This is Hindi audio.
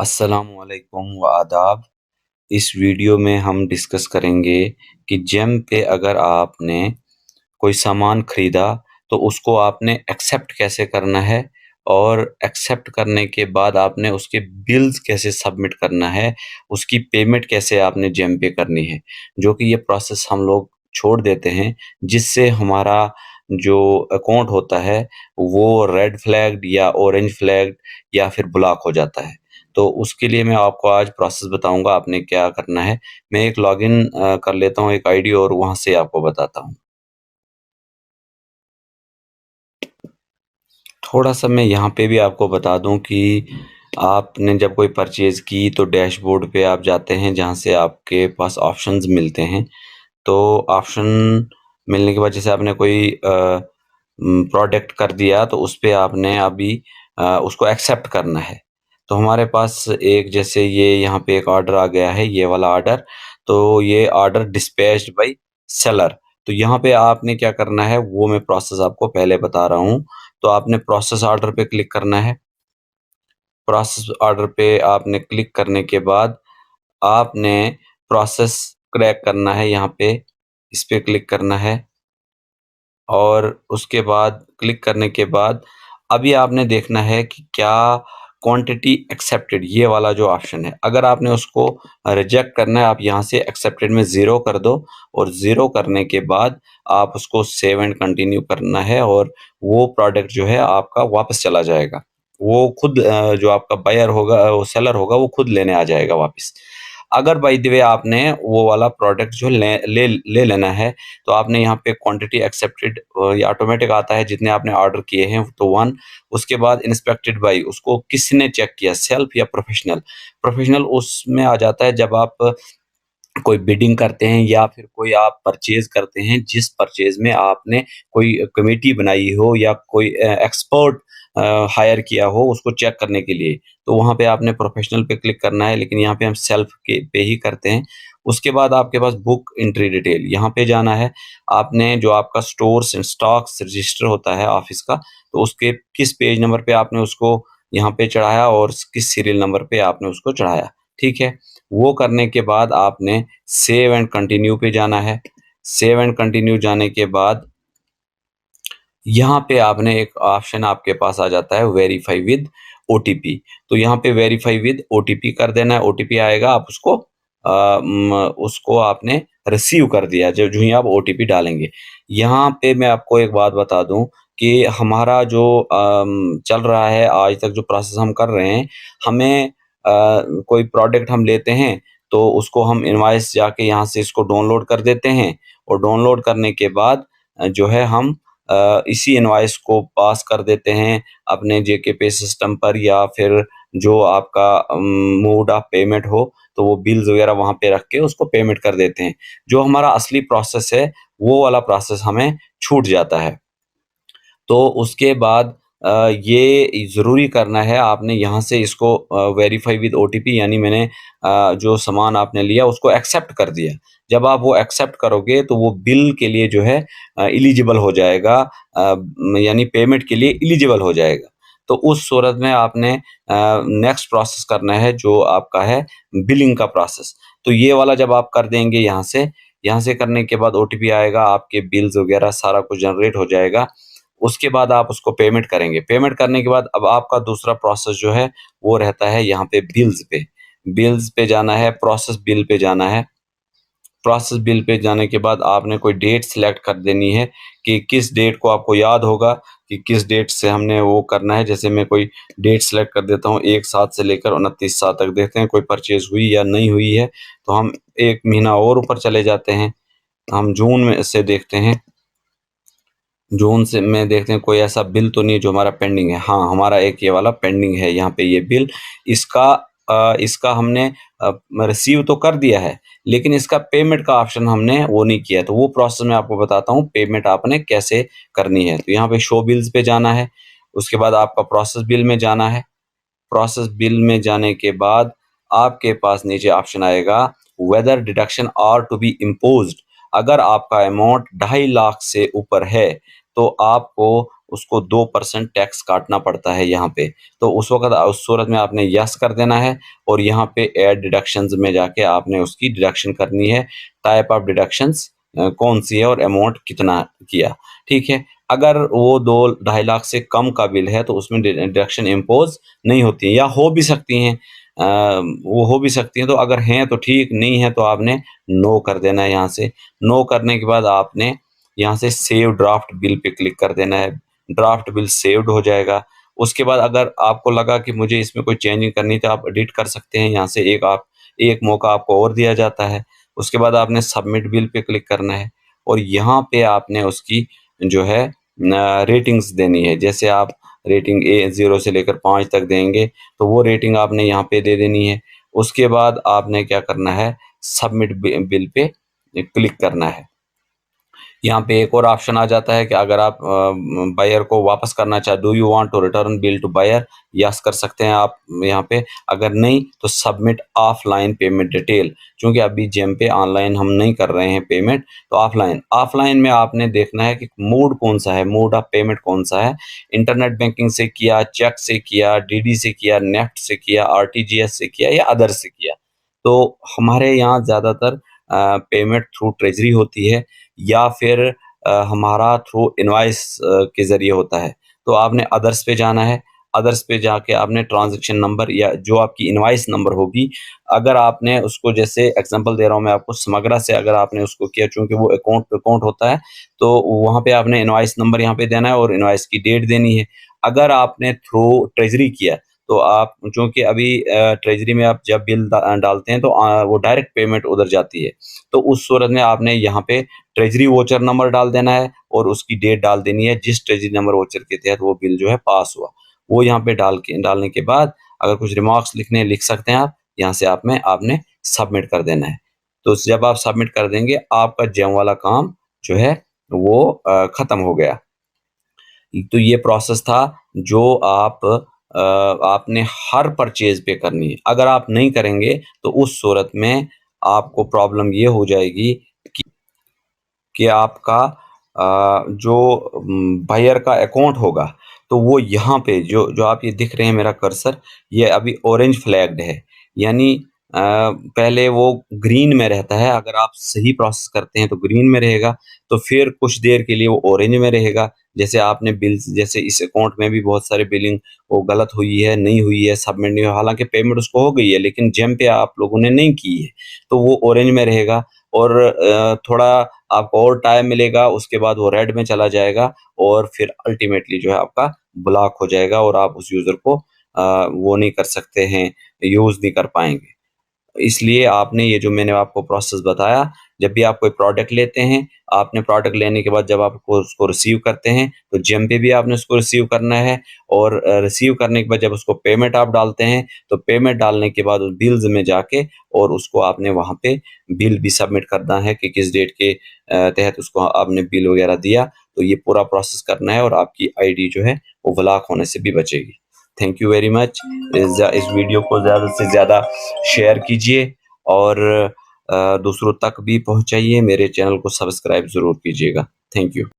अस्सलामुअलैकुम व आदाब। इस वीडियो में हम डिस्कस करेंगे कि जेम पे अगर आपने कोई सामान खरीदा तो उसको आपने एक्सेप्ट कैसे करना है और एक्सेप्ट करने के बाद आपने उसके बिल्स कैसे सबमिट करना है, उसकी पेमेंट कैसे आपने जेम पे करनी है। जो कि ये प्रोसेस हम लोग छोड़ देते हैं, जिससे हमारा जो अकाउंट होता है वो रेड फ्लैग्ड या ऑरेंज फ्लैग्ड या फिर ब्लॉक हो जाता है। तो उसके लिए मैं आपको आज प्रोसेस बताऊँगा आपने क्या करना है। मैं एक लॉगिन कर लेता हूँ एक आईडी और वहाँ से आपको बताता हूँ। थोड़ा-सा मैं यहाँ पे भी आपको बता दूँ कि आपने जब कोई परचेज़ की तो डैशबोर्ड पे आप जाते हैं जहाँ से आपके पास ऑप्शंस मिलते हैं। तो ऑप्शन मिलने के बाद जैसे आपने कोई प्रोडक्ट कर दिया तो उस पे आपने अभी उसको एक्सेप्ट करना है। तो हमारे पास एक जैसे ये यहाँ पे एक ऑर्डर आ गया है, ये वाला ऑर्डर, तो ये ऑर्डर डिस्पैच्ड बाय सेलर। तो यहाँ पे आपने क्या करना है वो मैं प्रोसेस आपको पहले बता रहा हूँ। तो आपने प्रोसेस ऑर्डर पे क्लिक करना है। प्रोसेस ऑर्डर पे आपने क्लिक करने के बाद आपने प्रोसेस क्रैक करना है यहाँ पे, इस पे क्लिक करना है। और उसके बाद क्लिक करने के बाद अभी आपने देखना है कि क्या क्वांटिटी एक्सेप्टेड ये वाला जो ऑप्शन है, अगर आपने उसको रिजेक्ट करना है आप यहाँ से एक्सेप्टेड में 0 कर दो और 0 करने के बाद आप उसको सेव एंड कंटिन्यू करना है और वो प्रोडक्ट जो है आपका वापस चला जाएगा। वो खुद जो आपका बायर होगा वो सेलर होगा वो खुद लेने आ जाएगा वापस। अगर बाय द वे आपने वो वाला प्रोडक्ट जो ले लेना है तो आपने यहाँ पे क्वांटिटी एक्सेप्टेड ये ऑटोमेटिक आता है जितने आपने ऑर्डर किए हैं तो 1। उसके बाद इंस्पेक्टेड बाय उसको किसने चेक किया सेल्फ या प्रोफेशनल। प्रोफेशनल उसमें आ जाता है जब आप कोई बिडिंग करते हैं या फिर कोई आप परचेज करते हैं जिस परचेज में आपने कोई कमेटी बनाई हो या कोई एक्सपर्ट हायर किया हो उसको चेक करने के लिए। तो वहाँ पे आपने प्रोफेशनल पे क्लिक करना है लेकिन यहाँ पे हम सेल्फ के पे ही करते हैं। उसके बाद आपके पास बुक एंट्री डिटेल यहाँ पे जाना है। आपने जो आपका स्टोर्स एंड स्टॉक्स रजिस्टर होता है ऑफिस का, तो उसके किस पेज नंबर पे आपने उसको यहाँ पे चढ़ाया और किस सीरियल नंबर पे आपने उसको चढ़ाया, ठीक है। वो करने के बाद आपने सेव एंड कंटिन्यू पे जाना है। सेव एंड कंटिन्यू जाने के बाद यहाँ पे आपने एक ऑप्शन आपके पास आ जाता है वेरीफाई विद ओटीपी। तो यहाँ पे वेरीफाई विद ओटीपी कर देना है। ओटीपी आएगा आप उसको आपने रिसीव कर दिया जो जो ही आप ओटीपी डालेंगे। यहाँ पे मैं आपको एक बात बता दूं कि हमारा जो चल रहा है आज तक जो प्रोसेस हम कर रहे हैं, हमें कोई प्रोडक्ट हम लेते हैं तो उसको हम इनवॉइस जाके यहाँ से इसको डाउनलोड कर देते हैं और डाउनलोड करने के बाद जो है हम इसी इनवॉइस को पास कर देते हैं अपने जेके पे सिस्टम पर या फिर जो आपका मोड ऑफ पेमेंट हो तो वो बिल्स वगैरह वहाँ पे रख के उसको पेमेंट कर देते हैं। जो हमारा असली प्रोसेस है वो वाला प्रोसेस हमें छूट जाता है। तो उसके बाद ये ज़रूरी करना है आपने यहाँ से इसको वेरीफाई विद ओटीपी यानी मैंने जो सामान आपने लिया उसको एक्सेप्ट कर दिया। जब आप वो एक्सेप्ट करोगे तो वो बिल के लिए जो है एलिजिबल हो जाएगा, यानी पेमेंट के लिए एलिजिबल हो जाएगा। तो उस सूरत में आपने नेक्स्ट प्रोसेस करना है जो आपका है बिलिंग का प्रोसेस। तो ये वाला जब आप कर देंगे यहाँ से करने के बाद ओटीपी आएगा, आपके बिल्स वगैरह सारा कुछ जनरेट हो जाएगा। उसके बाद आप उसको पेमेंट करेंगे। पेमेंट करने के बाद अब आपका दूसरा प्रोसेस जो है वो रहता है यहाँ पे बिल्स पे। बिल्स पे जाना है, प्रोसेस बिल पे जाना है। प्रोसेस बिल पे जाने के बाद आपने कोई डेट सिलेक्ट कर देनी है कि किस डेट को आपको याद होगा कि किस डेट से हमने वो करना है। जैसे मैं कोई डेट सिलेक्ट कर देता हूँ 1/7 से लेकर 29/7 तक, देखते हैं कोई परचेज़ हुई या नहीं हुई है। तो हम 1 महीना और ऊपर चले जाते हैं। हम जून में से देखते हैं। जून से में देखते हैं कोई ऐसा बिल तो नहीं है जो हमारा पेंडिंग है। हाँ, हमारा एक ये वाला पेंडिंग है यहाँ पे ये बिल। इसका इसका हमने रिसीव तो कर दिया है, लेकिन इसका पेमेंट का ऑप्शन हमने वो नहीं किया है। तो वो प्रोसेस मैं आपको बताता हूँ पेमेंट आपने कैसे करनी है। तो यहाँ पे शो बिल्स पे जाना है, उसके बाद आपका प्रोसेस बिल में जाना है। प्रोसेस बिल में जाने के बाद आपके पास नीचे ऑप्शन आएगा whether deduction are to be imposed. अगर आपका अमाउंट 2.5 लाख से ऊपर है तो आपको उसको 2% टैक्स काटना पड़ता है यहाँ पे। तो उस वक़्त उस सूरत में आपने यस कर देना है और यहाँ पे ऐड डिडक्शंस में जाके आपने उसकी डिडक्शन करनी है, टाइप ऑफ डिडक्शंस कौन-सी है और अमाउंट कितना किया, ठीक है? अगर वो 2 ढाई लाख से कम का बिल है तो उसमें डिडक्शन इम्पोज़ नहीं होती है या हो भी सकती हैं। वो हो भी सकती हैं, तो अगर हैं तो ठीक, नहीं है तो आपने नो कर देना है यहाँ से। नो करने के बाद आपने यहाँ से save draft bill pay click कर देना है। ड्राफ्ट बिल सेव्ड हो जाएगा। उसके बाद अगर आपको लगा कि मुझे इसमें कोई चेंजिंग करनी है तो आप एडिट कर सकते हैं। यहाँ से एक मौका आपको और दिया जाता है। उसके बाद आपने सबमिट बिल पे क्लिक करना है और यहाँ पे आपने उसकी जो है रेटिंग्स देनी है। जैसे आप रेटिंग 0 से लेकर 5 तक देंगे, तो वो रेटिंग आपने यहाँ पे दे देनी है। उसके बाद आपने क्या करना है, सबमिट बिल पे क्लिक करना है। यहाँ पे एक और ऑप्शन आ जाता है कि अगर आप बायर को वापस करना चाहे, do you want to return bill to buyer, yes कर सकते हैं आप यहाँ पे। अगर नहीं तो सबमिट ऑफलाइन पेमेंट डिटेल, क्योंकि अभी जेम पे ऑनलाइन हम नहीं कर रहे हैं पेमेंट, तो ऑफलाइन में आपने देखना है कि मोड कौन सा है, मोड ऑफ पेमेंट कौन सा है। इंटरनेट बैंकिंग से किया, चेक से किया, डीडी से किया, नेफ्ट से किया, आरटीजीएस से किया या अदर से किया। तो हमारे यहाँ ज़्यादातर पेमेंट थ्रू ट्रेजरी होती है या फिर हमारा थ्रू इनवॉइस के ज़रिए होता है। तो आपने अदर्स पे जाना है, अदर्स पे जाके आपने ट्रांज़ैक्शन नंबर या जो आपकी इनवॉइस नंबर होगी, अगर आपने उसको, जैसे एग्ज़ाम्पल दे रहा हूँ मैं आपको, स्मगरा से अगर आपने उसको किया, चूँकि वो अकाउंट टू अकाउंट होता है, तो वहाँ पे आपने इनवॉइस नंबर यहाँ पे देना है और इनवॉइस की डेट देनी है। अगर आपने थ्रू ट्रेजरी किया, तो आप, चूँकि अभी ट्रेजरी में आप जब बिल डालते हैं तो वो डायरेक्ट पेमेंट उधर जाती है। तो उस सूरत में आपने यहाँ पे ट्रेजरी वोचर नंबर डाल देना है और उसकी डेट डाल देनी है जिस ट्रेजरी नंबर वोचर के तहत वो बिल जो है पास हुआ। वो यहाँ पे डालने के बाद अगर कुछ रिमार्क्स लिखने हैं, लिख सकते हैं आप। यहाँ से आपने सबमिट कर देना है। तो जब आप सबमिट कर देंगे, आपका जेम वाला काम जो है वो खत्म हो गया। तो ये प्रोसेस था जो आपने हर परचेज़ पे करनी है। अगर आप नहीं करेंगे तो उस सूरत में आपको प्रॉब्लम ये हो जाएगी कि आपका जो बायर का अकाउंट होगा, तो वो यहाँ पे जो जो आप ये दिख रहे हैं मेरा कर्सर, ये अभी ऑरेंज फ्लैग्ड है। यानी पहले वो ग्रीन में रहता है, अगर आप सही प्रोसेस करते हैं तो ग्रीन में रहेगा, तो फिर कुछ देर के लिए वो ऑरेंज में रहेगा। जैसे आपने बिल्स, जैसे इस अकाउंट में भी बहुत सारे बिलिंग वो गलत हुई है, नहीं हुई है, सबमिट नहीं हुई, हालाँकि पेमेंट उसको हो गई है, लेकिन जेम पे आप लोगों ने नहीं की है, तो वो ऑरेंज में रहेगा। और थोड़ा आपको और टाइम मिलेगा, उसके बाद वो रेड में चला जाएगा और फिर अल्टीमेटली जो है आपका ब्लॉक हो जाएगा और आप उस यूज़र को वो नहीं कर सकते हैं, यूज़ नहीं कर पाएँगे। इसलिए आपने ये जो मैंने आपको प्रोसेस बताया, जब भी आप कोई प्रोडक्ट लेते हैं, आपने प्रोडक्ट लेने के बाद जब आपको उसको रिसीव करते हैं, तो जेम पे भी आपने उसको रिसीव करना है और रिसीव करने के बाद जब उसको पेमेंट आप डालते हैं, तो पेमेंट डालने के बाद उस बिल्स में जाके और उसको आपने वहाँ पे बिल भी सबमिट करना है कि किस डेट के तहत उसको आपने बिल वगैरह दिया। तो ये पूरा प्रोसेस करना है और आपकी आईडी जो है, वो ब्लॉक होने से भी बचेगी। Thank you very much. इस वीडियो को ज़्यादा से ज़्यादा शेयर कीजिए और दूसरों तक भी पहुँचाइए। मेरे चैनल को सब्सक्राइब ज़रूर कीजिएगा। Thank you.